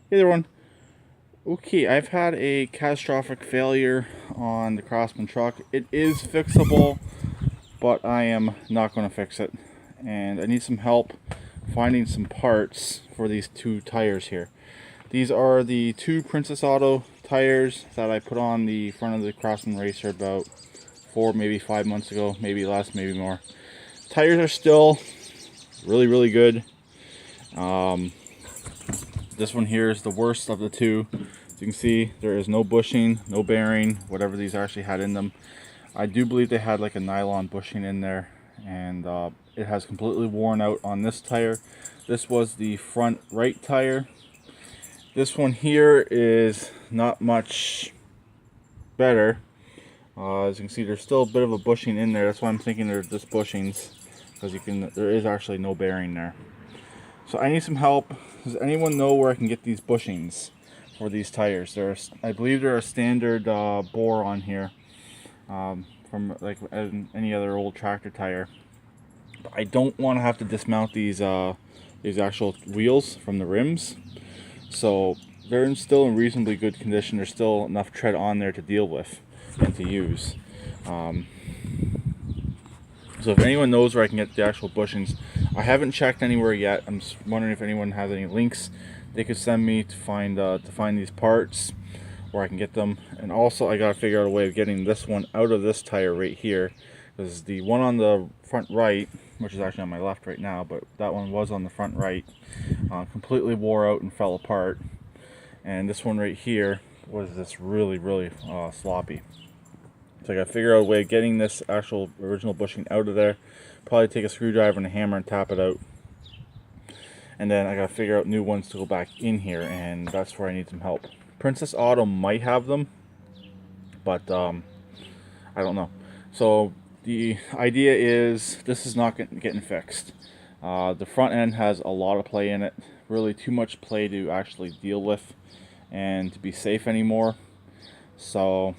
Hey there, everyone. Okay, I've had a catastrophic failure on the Craftsman truck. It is fixable, but I am not going to fix it. And I need some help finding some parts for these two tires here. These are the two Princess Auto tires that I put on the front of the Craftsman Racer about 4, maybe 5 months ago, maybe less, maybe more. Tires are still really good. This one here is the worst of the two. As you can see, there is no bushing, no bearing, whatever these actually had in them. I do believe they had like a nylon bushing in there, and it has completely worn out on this tire. This was the front right tire. This one here is not much better. As you can see, there's still a bit of a bushing in there. That's why I'm thinking they're just bushings, because there is actually no bearing there. So I need some help. Does anyone know where I can get these bushings for these tires? I believe they're a standard bore on here, from like any other old tractor tire. But I don't want to have to dismount these actual wheels from the rims. So they're still in reasonably good condition. There's still enough tread on there to deal with and to use. So if anyone knows where I can get the actual bushings, I haven't checked anywhere yet. I'm just wondering if anyone has any links they could send me to find these parts, where I can get them. And also I gotta figure out a way of getting this one out of this tire right here, because the one on the front right, which is actually on my left right now, but that one was on the front right, completely wore out and fell apart. And this one right here was just really sloppy. So I gotta figure out a way of getting this actual original bushing out of there. Probably take a screwdriver and a hammer and tap it out. And then I gotta figure out new ones to go back in here, and that's where I need some help. Princess Auto might have them, but I don't know. So the idea is this is not getting fixed. The front end has a lot of play in it. Really too much play to actually deal with and to be safe anymore. So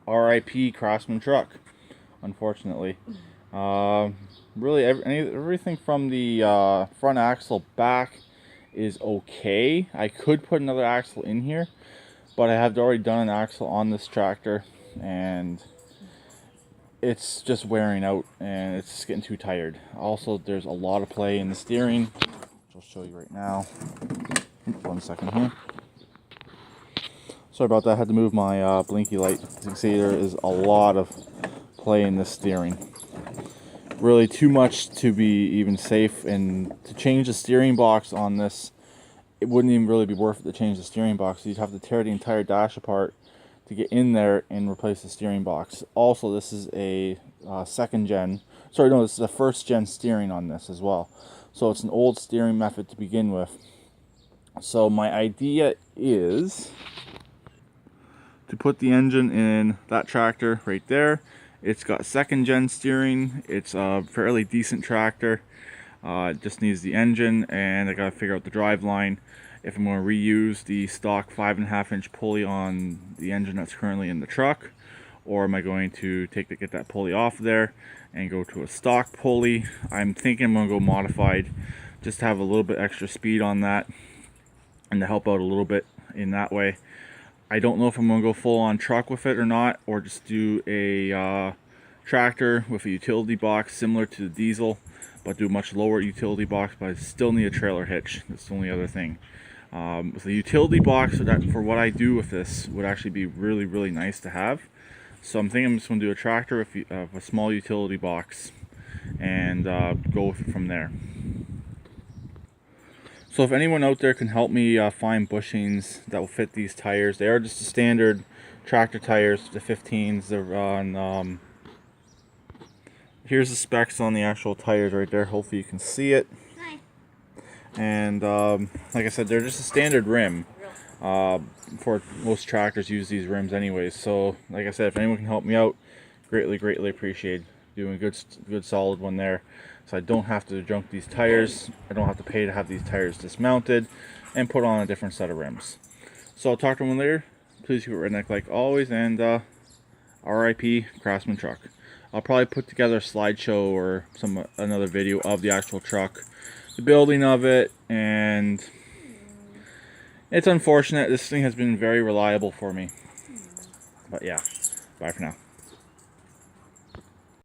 RIP Craftsman Truck, unfortunately. Really everything from the front axle back is okay. I could put another axle in here, but I have already done an axle on this tractor, and it's just wearing out and it's just getting too tired. Also, there's a lot of play in the steering, which I'll show you right now. 1 second here. Sorry about that, I had to move my blinky light. As you can see, there is a lot of play in this steering. Really too much to be even safe, and to change the steering box on this, it wouldn't even really be worth it to change the steering box. You'd have to tear the entire dash apart to get in there and replace the steering box. Also, this is a second gen, sorry no, this is a first gen steering on this as well. So it's an old steering method to begin with. So my idea is to put the engine in that tractor right there. It's got second gen steering. It's a fairly decent tractor. It just needs the engine, and I gotta figure out the drive line. If I'm going to reuse the stock 5.5 inch pulley on the engine that's currently in the truck, or am I going to get that pulley off there and go to a stock pulley. I'm thinking I'm going to go modified, just to have a little bit extra speed on that and to help out a little bit in that way. I don't know if I'm going to go full on truck with it or not, or just do a tractor with a utility box similar to the diesel, but do a much lower utility box, but I still need a trailer hitch. That's the only other thing. With the utility box, for what I do with this, would actually be really nice to have. So I'm thinking I'm just going to do a tractor with a small utility box and go with it from there. So if anyone out there can help me find bushings that will fit these tires, they are just the standard tractor tires, the 15s. They're on. Here's the specs on the actual tires right there. Hopefully you can see it. Hi. And like I said, they're just a standard rim. For most tractors use these rims anyways. So like I said, if anyone can help me out, greatly appreciate doing a good solid one there. So I don't have to junk these tires. I don't have to pay to have these tires dismounted and put on a different set of rims. So I'll talk to them later. Please keep it redneck like always, and RIP Craftsman Truck. I'll probably put together a slideshow or another video of the actual truck, the building of it, and It's unfortunate. This thing has been very reliable for me. But yeah, bye for now.